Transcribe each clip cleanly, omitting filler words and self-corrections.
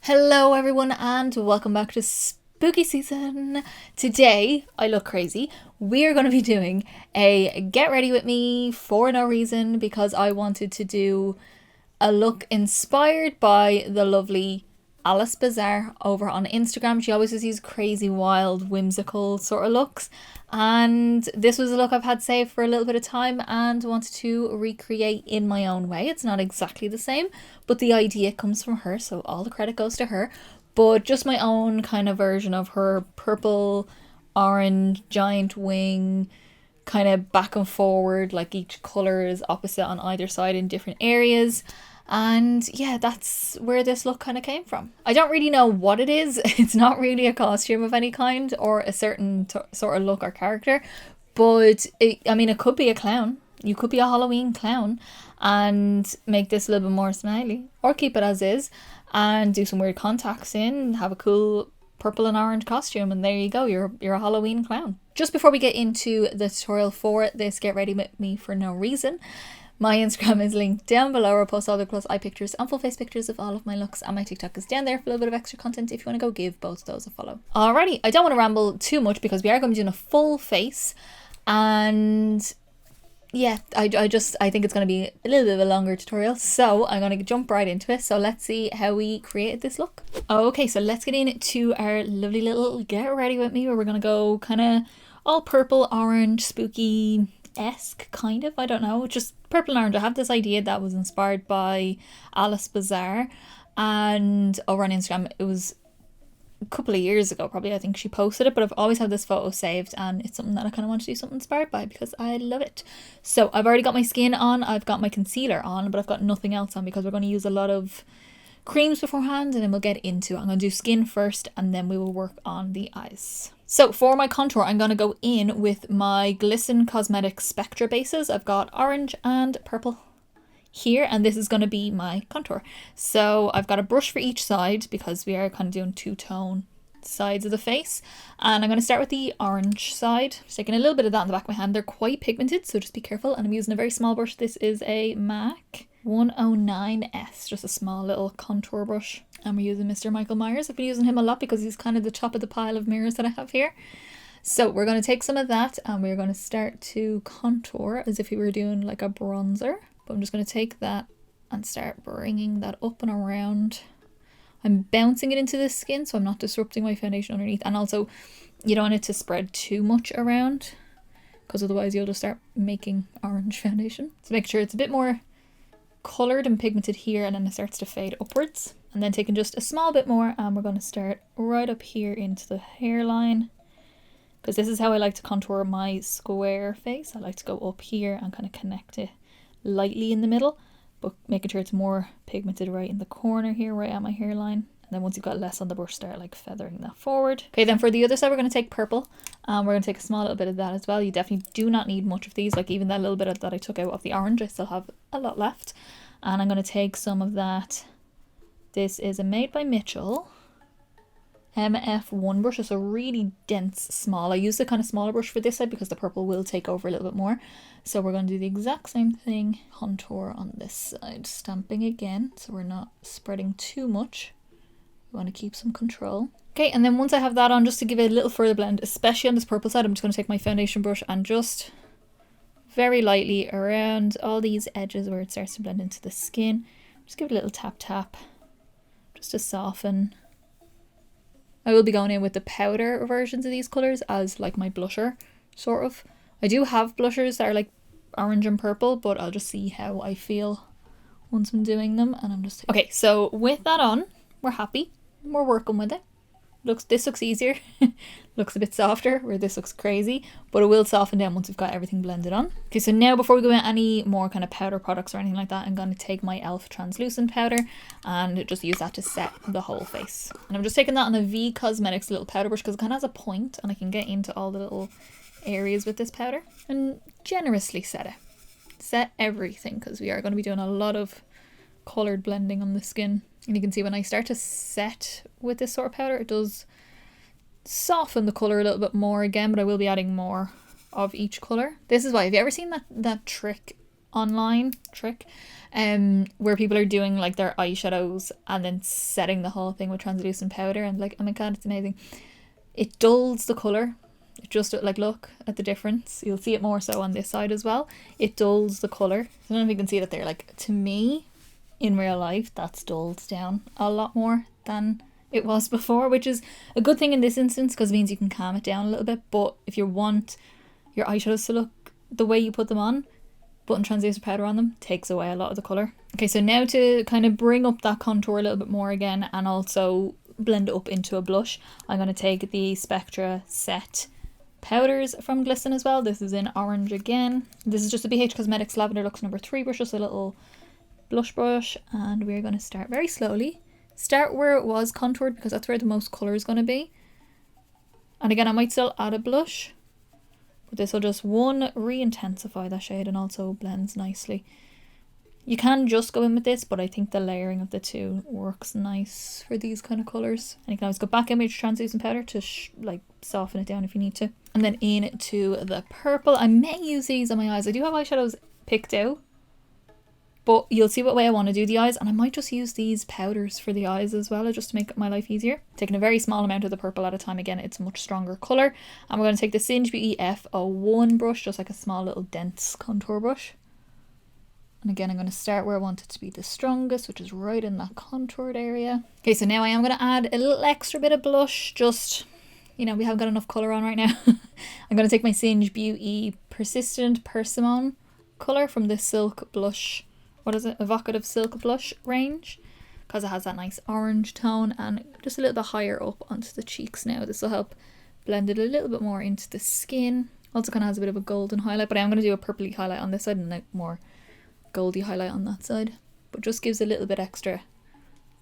Hello everyone and welcome back to spooky season. Today, I look crazy. We're going to be doing a get ready with me for no reason because I wanted to do a look inspired by the lovely Alicebizarremua over on Instagram. She always has these crazy, wild, whimsical sort of looks. And this was a look I've had saved for a little bit of time and wanted to recreate in my own way. It's not exactly the same, but the idea comes from her, so all the credit goes to her. But just my own kind of version of her purple, orange, giant wing, kind of back and forward, like each colour is opposite on either side in different areas. And yeah, that's where this look kind of came from. I don't really know what it is. It's not really a costume of any kind or a certain sort of look or character, but it could be a clown. You could be a Halloween clown and make this a little bit more smiley, or keep it as is and do some weird contacts in, have a cool purple and orange costume, and there you go, you're a Halloween clown. Just before we get into the tutorial for this get ready with me for no reason, my Instagram is linked down below. I post all the close eye pictures and full face pictures of all of my looks, and my TikTok is down there for a little bit of extra content if you want to go give both those a follow. Alrighty, I don't want to ramble too much because we are going to be doing a full face, and yeah, I think it's going to be a little bit of a longer tutorial, so I'm going to jump right into it. So let's see how we created this look. Okay, so let's get into our lovely little get ready with me, where we're going to go kind of all purple, orange, spooky-esque, kind of, I don't know, just purple and orange. I have this idea that was inspired by Alicebizarremua, and over on Instagram, it was a couple of years ago probably, I think she posted it, but I've always had this photo saved and it's something that I kind of want to do something inspired by because I love it. So I've already got my skin on, I've got my concealer on, but I've got nothing else on because we're going to use a lot of creams beforehand and then we'll get into it. I'm going to do skin first and then we will work on the eyes. So for my contour, I'm going to go in with my Glisten Cosmetics Spectra bases. I've got orange and purple here, and this is going to be my contour. So I've got a brush for each side because we are kind of doing two-tone sides of the face, and I'm going to start with the orange side. Just taking a little bit of that in the back of my hand. They're quite pigmented, so just be careful, and I'm using a very small brush. This is a MAC 109S, just a small little contour brush, and we're using Mr. Michael Myers. I've been using him a lot because he's kind of the top of the pile of mirrors that I have here. So we're going to take some of that and we're going to start to contour as if we were doing like a bronzer. But I'm just going to take that and start bringing that up and around. I'm bouncing it into the skin so I'm not disrupting my foundation underneath. And also, you don't want it to spread too much around because otherwise you'll just start making orange foundation. So make sure it's a bit more coloured and pigmented here, and then it starts to fade upwards. And then taking just a small bit more, and we're going to start right up here into the hairline. Because this is how I like to contour my square face. I like to go up here and kind of connect it lightly in the middle, but making sure it's more pigmented right in the corner here, right at my hairline. And then once you've got less on the brush, start like feathering that forward. Okay, then for the other side, we're going to take purple. We're going to take a small little bit of that as well. You definitely do not need much of these. Like even that little bit that I took out of the orange, I still have a lot left. And I'm going to take some of that. This is a Made by Mitchell MF1 brush. It's a really dense small. I use the kind of smaller brush for this side because the purple will take over a little bit more. So we're going to do the exact same thing. Contour on this side, stamping again so we're not spreading too much. We want to keep some control. Okay, and then once I have that on, just to give it a little further blend, especially on this purple side, I'm just going to take my foundation brush and just very lightly around all these edges where it starts to blend into the skin. Just give it a little tap tap just to soften. I will be going in with the powder versions of these colours as like my blusher, sort of. I do have blushers that are like orange and purple, but I'll just see how I feel once I'm doing them. And I'm just... Okay, so with that on, we're happy. We're working with it. This looks easier. Looks a bit softer, where this looks crazy, but it will soften down once we've got everything blended on. Okay, so now before we go into any more kind of powder products or anything like that, I'm going to take my e.l.f. translucent powder and just use that to set the whole face. And I'm just taking that on the V Cosmetics little powder brush because it kind of has a point and I can get into all the little areas with this powder and generously set it. Set everything because we are going to be doing a lot of coloured blending on the skin. And you can see when I start to set with this sort of powder, it does soften the colour a little bit more again, but I will be adding more of each colour. This is why, have you ever seen that trick online where people are doing like their eyeshadows and then setting the whole thing with translucent powder, and like, oh my god, it's amazing. It dulls the colour. Just like, look at the difference. You'll see it more so on this side as well. It dulls the colour. I don't know if you can see that there. Like, to me, in real life, that's dulled down a lot more than it was before, which is a good thing in this instance because it means you can calm it down a little bit. But if you want your eyeshadows to look the way you put them on, putting translucent powder on them takes away a lot of the colour. Okay, so now to kind of bring up that contour a little bit more again and also blend it up into a blush, I'm going to take the Spectra set powders from Glisten as well. This is in orange again. This is just a BH Cosmetics Lavender Luxe number 3 brush, just a little blush brush, and we're going to start very slowly. Start where it was contoured because that's where the most colour is going to be. And again, I might still add a blush, but this will just, one, re-intensify that shade and also blends nicely. You can just go in with this, but I think the layering of the two works nice for these kind of colours. And you can always go back in with translucent powder to like soften it down if you need to. And then into the purple. I may use these on my eyes. I do have eyeshadows picked out, but you'll see what way I want to do the eyes, and I might just use these powders for the eyes as well, just to make my life easier. Taking a very small amount of the purple at a time. Again, it's a much stronger colour. And we're going to take the Singe Beauty F01 brush, just like a small little dense contour brush. And again, I'm going to start where I want it to be the strongest, which is right in that contoured area. Okay, so now I am going to add a little extra bit of blush. Just, you know, we haven't got enough colour on right now. I'm going to take my Singe Beauty Persistent Persimmon colour from the Silk Blush, what is it, Evocative Silk Blush range, because it has that nice orange tone, and just a little bit higher up onto the cheeks now. This will help blend it a little bit more into the skin. Also kind of has a bit of a golden highlight, but I am going to do a purpley highlight on this side and a more goldy highlight on that side, but just gives a little bit extra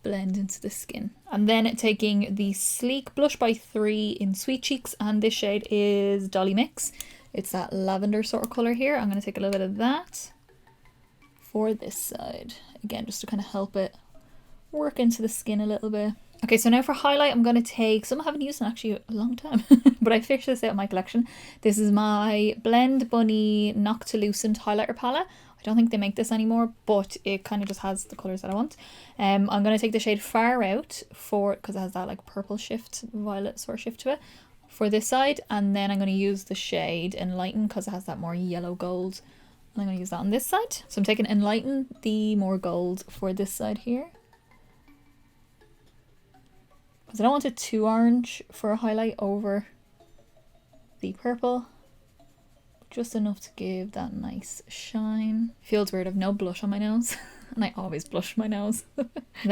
blend into the skin. And then taking the Sleek Blush by 3 in Sweet Cheeks, and this shade is Dolly Mix. It's that lavender sort of colour here. I'm going to take a little bit of that for this side, again just to kind of help it work into the skin a little bit. Okay, so now for highlight, I'm going to take some I haven't used in actually a long time, but I fished this out of my collection. This is my Blend Bunny Noctilucent highlighter palette. I don't think they make this anymore, but it kind of just has the colours that I want. I'm going to take the shade Far Out for, because it has that like purple shift, violet sort of shift to it, for this side. And then I'm going to use the shade Enlighten because it has that more yellow gold. And I'm going to use that on this side. So I'm taking Enlighten, the more gold, for this side here. Because I don't want it too orange for a highlight over the purple. Just enough to give that nice shine. Feels weird, I've no blush on my nose. And I always blush my nose. Then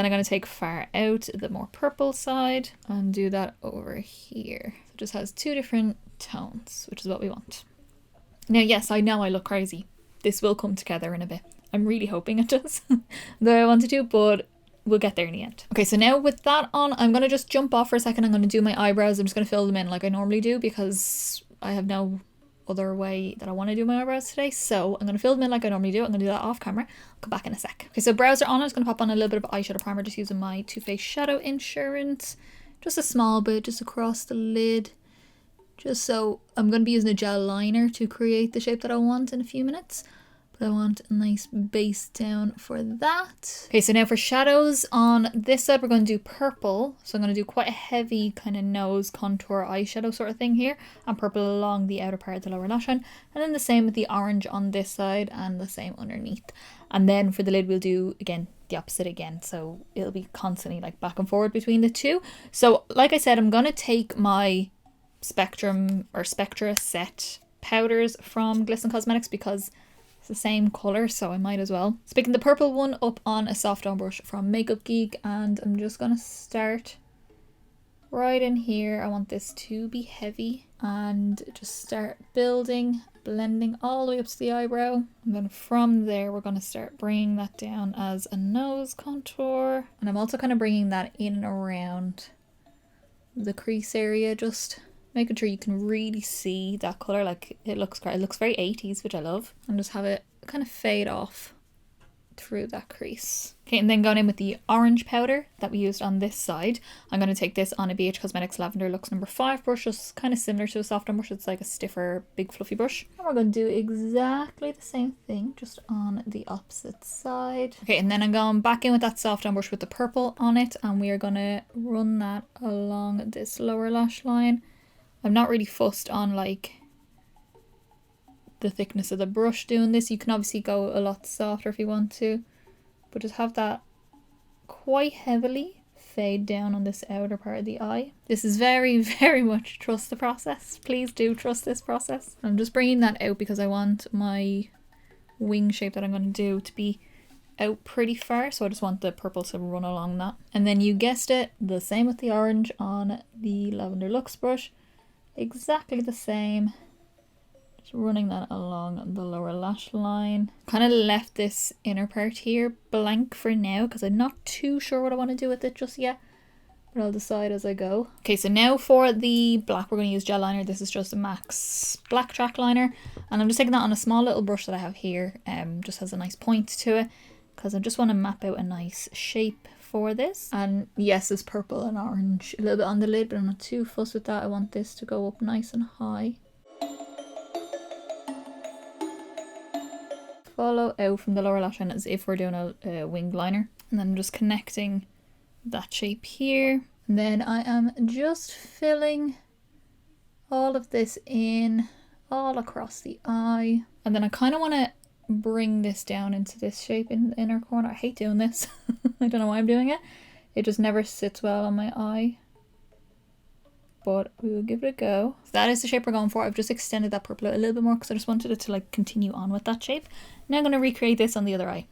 I'm going to take Far Out, the more purple side, and do that over here. So it just has two different tones, which is what we want. Now, yes, I know I look crazy. This will come together in a bit. I'm really hoping it does. Though I want to do, but we'll get there in the end. Okay, so now with that on, I'm going to just jump off for a second. I'm going to do my eyebrows. I'm just going to fill them in like I normally do because I have no other way that I want to do my eyebrows today. So I'm going to fill them in like I normally do. I'm going to do that off camera. I'll come back in a sec. Okay, so brows are on. I'm just going to pop on a little bit of eyeshadow primer, just using my Too Faced Shadow Insurance. Just a small bit, just across the lid. Just so I'm going to be using a gel liner to create the shape that I want in a few minutes. But I want a nice base down for that. Okay, so now for shadows on this side, we're going to do purple. So I'm going to do quite a heavy kind of nose contour eyeshadow sort of thing here. And purple along the outer part of the lower lash line. And then the same with the orange on this side and the same underneath. And then for the lid, we'll do, again, the opposite again. So it'll be constantly like back and forward between the two. So like I said, I'm going to take my Spectra set powders from Glisten Cosmetics because it's the same colour, so I might as well. So picking the purple one up on a soft on brush from Makeup Geek, and I'm just going to start right in here. I want this to be heavy and just start building, blending all the way up to the eyebrow. And then from there, we're going to start bringing that down as a nose contour. And I'm also kind of bringing that in and around the crease area, just making sure you can really see that colour. Like it looks great. It looks very 80s, which I love. And just have it kind of fade off through that crease. Okay, and then going in with the orange powder that we used on this side. I'm going to take this on a BH Cosmetics Lavender Luxe number 5 brush, just kind of similar to a softer brush. It's like a stiffer, big fluffy brush. And we're going to do exactly the same thing, just on the opposite side. Okay, and then I'm going back in with that soft brush with the purple on it, and we are going to run that along this lower lash line. I'm not really fussed on like the thickness of the brush doing this. You can obviously go a lot softer if you want to, but just have that quite heavily fade down on this outer part of the eye. This is very, very much trust the process. Please do trust this process. I'm just bringing that out because I want my wing shape that I'm going to do to be out pretty far, so I just want the purple to run along that. And then you guessed it, the same with the orange on the Lavender Luxe brush. Exactly the same. Running that along the lower lash line. Kind of left this inner part here blank for now because I'm not too sure what I want to do with it just yet, but I'll decide as I go. Okay, so now for the black, we're going to use gel liner. This is just a NYX Blacktrack liner, and I'm just taking that on a small little brush that I have here. Just has a nice point to it because I just want to map out a nice shape for this. And yes, it's purple and orange a little bit on the lid, but I'm not too fussed with that. I want this to go up nice and high. Follow out from the lower lash line as if we're doing a winged liner, and then I'm just connecting that shape here. And then I am just filling all of this in all across the eye, and then I kind of want to bring this down into this shape in the inner corner. I hate doing this. I don't know why I'm doing it. It just never sits well on my eye, but we will give it a go. So that is the shape we're going for. I've just extended that purple out a little bit more because I just wanted it to like continue on with that shape. Now I'm going to recreate this on the other eye.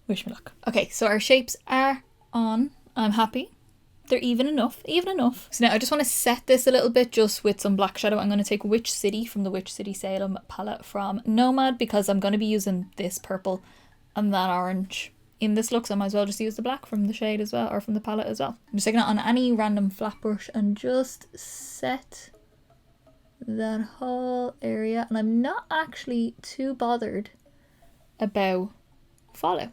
Wish me luck. Okay, so our shapes are on. I'm happy. They're even enough, even enough. So now I just want to set this a little bit just with some black shadow. I'm going to take Witch City from the Witch City Salem palette from Nomad because I'm going to be using this purple and that orange in this look, so I might as well just use the black from the shade as well, or from the palette as well. I'm just taking it on any random flat brush and just set that whole area. And I'm not actually too bothered about follow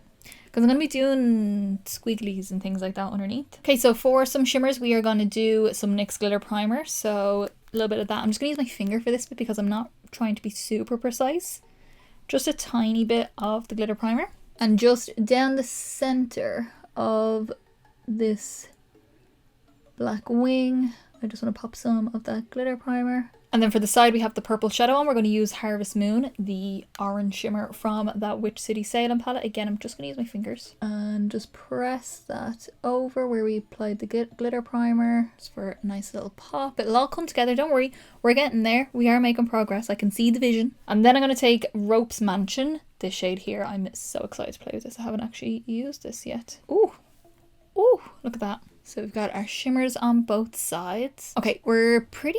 because I'm going to be doing squigglies and things like that underneath. Okay, so for some shimmers, we are going to do some NYX Glitter Primer. So a little bit of that. I'm just going to use my finger for this bit because I'm not trying to be super precise. Just a tiny bit of the glitter primer. And just down the center of this black wing, I just want to pop some of that glitter primer. And then for the side, we have the purple shadow on. We're going to use Harvest Moon, the orange shimmer from that Witch City Salem palette. Again, I'm just going to use my fingers and just press that over where we applied the glitter primer, just for a nice little pop. It'll all come together, don't worry. We're getting there. We are making progress. I can see the vision. And then I'm going to take Rope's Mansion, this shade here. I'm so excited to play with this. I haven't actually used this yet. Ooh, ooh, look at that. So we've got our shimmers on both sides. Okay, we're pretty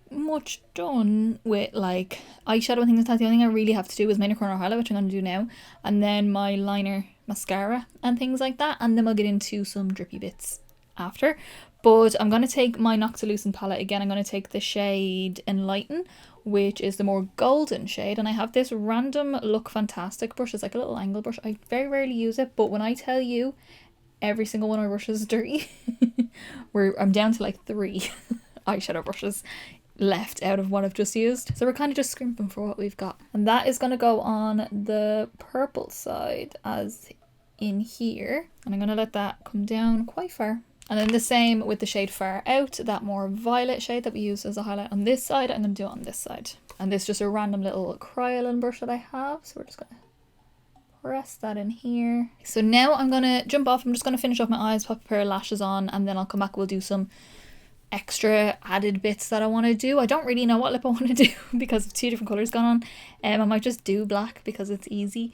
much done with like eyeshadow and things like that. The only thing I really have to do is my inner corner highlight, which I'm going to do now, and then my liner, mascara and things like that, and then we'll get into some drippy bits after. But I'm going to take my Noctilucent palette again. I'm going to take the shade Enlighten, which is the more golden shade, and I have this random Look Fantastic brush. It's like a little angle brush. I very rarely use it, but when I tell you every single one of my brushes is dirty, I'm down to like 3 eyeshadow brushes left out of what I've just used. So we're kind of just scrimping for what we've got. And that is going to go on the purple side as in here. And I'm going to let that come down quite far. And then the same with the shade Far Out, that more violet shade that we used as a highlight on this side. I'm going to do it on this side. And this is just a random little Kryolan brush that I have. So we're just going to press that in here. So now I'm going to jump off. I'm just going to finish off my eyes, pop a pair of lashes on, and then I'll come back. We'll do some extra added bits that I want to do. I don't really know what lip I want to do because of 2 different colours going on. I might just do black because it's easy.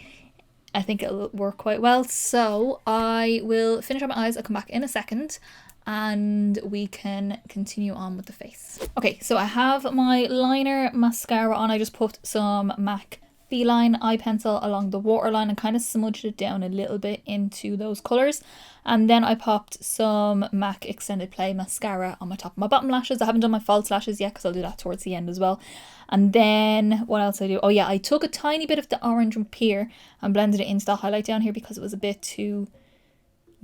I think it'll work quite well. So I will finish up my eyes. I'll come back in a second and we can continue on with the face. Okay, so I have my liner mascara on. I just put some MAC Feline eye pencil along the waterline and kind of smudged it down a little bit into those colours. And then I popped some MAC Extended Play mascara on my top of my bottom lashes. I haven't done my false lashes yet because I'll do that towards the end as well. And then what else I do? Oh yeah, I took a tiny bit of the orange from here and blended it into the highlight down here because it was a bit too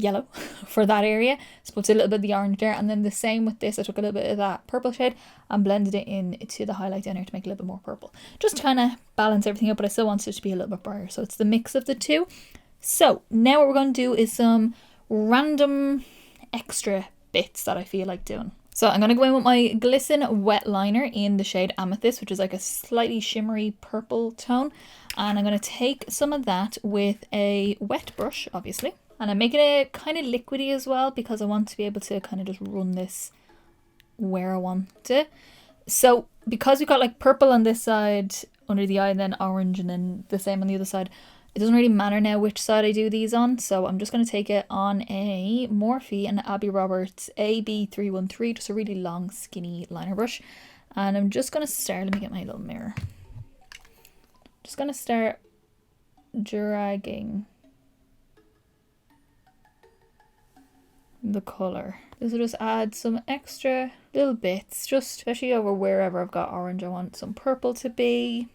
yellow for that area. So put a little bit of the orange there, and then the same with this. I took a little bit of that purple shade and blended it into the highlight down here to make it a little bit more purple. Just to kind of balance everything out, but I still wanted it to be a little bit brighter. So it's the mix of the two. So now what we're going to do is some random extra bits that I feel like doing. So I'm going to go in with my Glisten wet liner in the shade Amethyst, which is like a slightly shimmery purple tone. And I'm going to take some of that with a wet brush, obviously. And I'm making it kind of liquidy as well because I want to be able to kind of just run this where I want it. So because we've got like purple on this side under the eye and then orange and then the same on the other side, it doesn't really matter now which side I do these on. So I'm just going to take it on a Morphe and Abby Roberts AB313, just a really long skinny liner brush. And I'm just going to start, let me get my little mirror. Just going to start dragging the colour. This will just add some extra little bits, just especially over wherever I've got orange. I want some purple to be.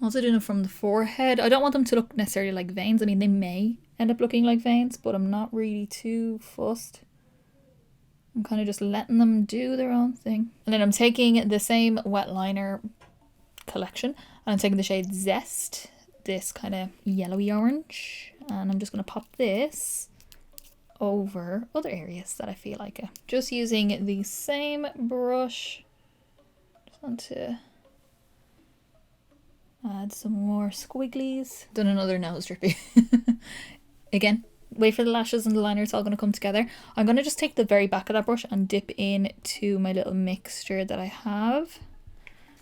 Also doing it from the forehead. I don't want them to look necessarily like veins. I mean, they may end up looking like veins, but I'm not really too fussed. I'm kind of just letting them do their own thing. And then I'm taking the same wet liner collection and I'm taking the shade Zest, this kind of yellowy orange, and I'm just going to pop this over other areas that I feel like it. Just using the same brush. Just want to add some more squigglies. Done another nose drippy. Again, wait for the lashes and the liner, it's all going to come together. I'm going to just take the very back of that brush and dip into my little mixture that I have.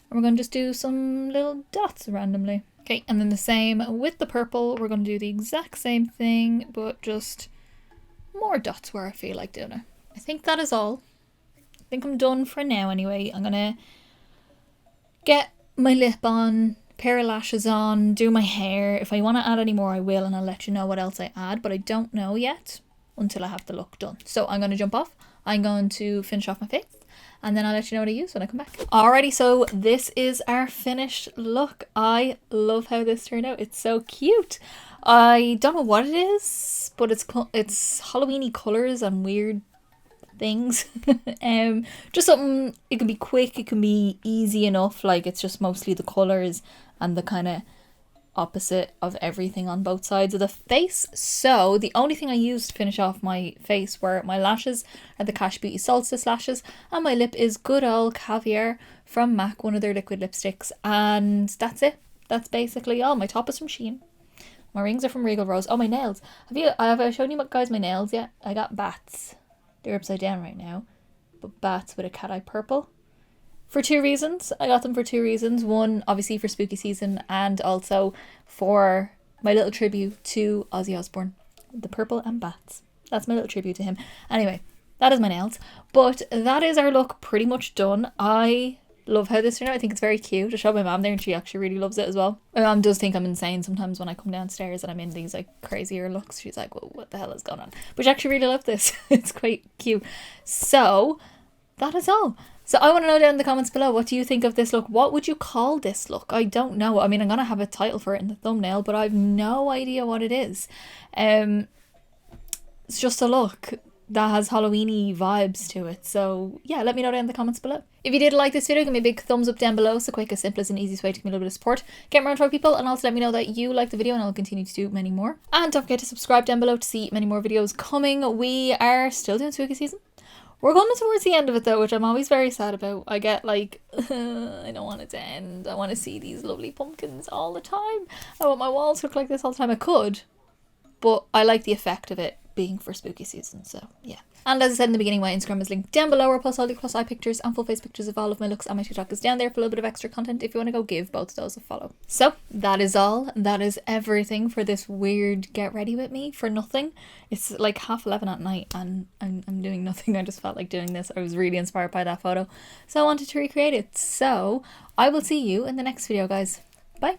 And we're going to just do some little dots randomly. Okay, and then the same with the purple. We're going to do the exact same thing, but just more dots where I feel like doing it. I think that is all. I think I'm done for now anyway. I'm going to get my lip on, pair of lashes on, do my hair. If I want to add any more I will, and I'll let you know what else I add, but I don't know yet until I have the look done. So I'm going to jump off. I'm going to finish off my face and then I'll let you know what I use when I come back. Alrighty, so this is our finished look. I love how this turned out. It's so cute. I don't know what it is, but it's Halloween-y colours and weird things. Just something, it can be quick, it can be easy enough, like it's just mostly the colours and the kind of opposite of everything on both sides of the face. So the only thing I used to finish off my face were my lashes are the Kash Beauty Solstice lashes, and my lip is good old Caviar from MAC, one of their liquid lipsticks, and that's it. That's basically all. My top is from Shein. My rings are from Regal Rose. Oh, my nails. Have I shown you guys my nails yet? I got bats. They're upside down right now, but bats with a cat eye purple. For two reasons. I got them for two reasons. One, obviously for spooky season, and also for my little tribute to Ozzy Osbourne. The purple and bats. That's my little tribute to him. Anyway, that is my nails. But that is our look pretty much done. I love how this turned out. I think it's very cute. I showed my mom there and she actually really loves it as well. My mom does think I'm insane sometimes when I come downstairs and I'm in these like crazier looks. She's like, well, what the hell is going on? But she actually really loved this. It's quite cute. So that is all. So I want to know down in the comments below, what do you think of this look? What would you call this look? I don't know. I mean, I'm going to have a title for it in the thumbnail, but I have no idea what it is. It's just a look that has Halloween-y vibes to it. So yeah, let me know down in the comments below. If you did like this video, give me a big thumbs up down below. It's the quickest, simplest and easiest way to give me a little bit of support. Get more info people, and also let me know that you like the video and I'll continue to do many more. And don't forget to subscribe down below to see many more videos coming. We are still doing spooky season. We're coming towards the end of it though, which I'm always very sad about. I get like, I don't want it to end. I want to see these lovely pumpkins all the time. I want my walls to look like this all the time. I could, but I like the effect of it being for spooky season, so yeah. And as I said in the beginning, my Instagram is linked down below, where I post all the plus eye pictures and full face pictures of all of my looks, and my TikTok is down there for a little bit of extra content if you want to go give both of those a follow. So that is all. That is everything for this weird get ready with me for nothing. It's like 11:30 at night and I'm doing nothing. I just felt like doing this. I was really inspired by that photo, so I wanted to recreate it. So I will see you in the next video, guys. Bye.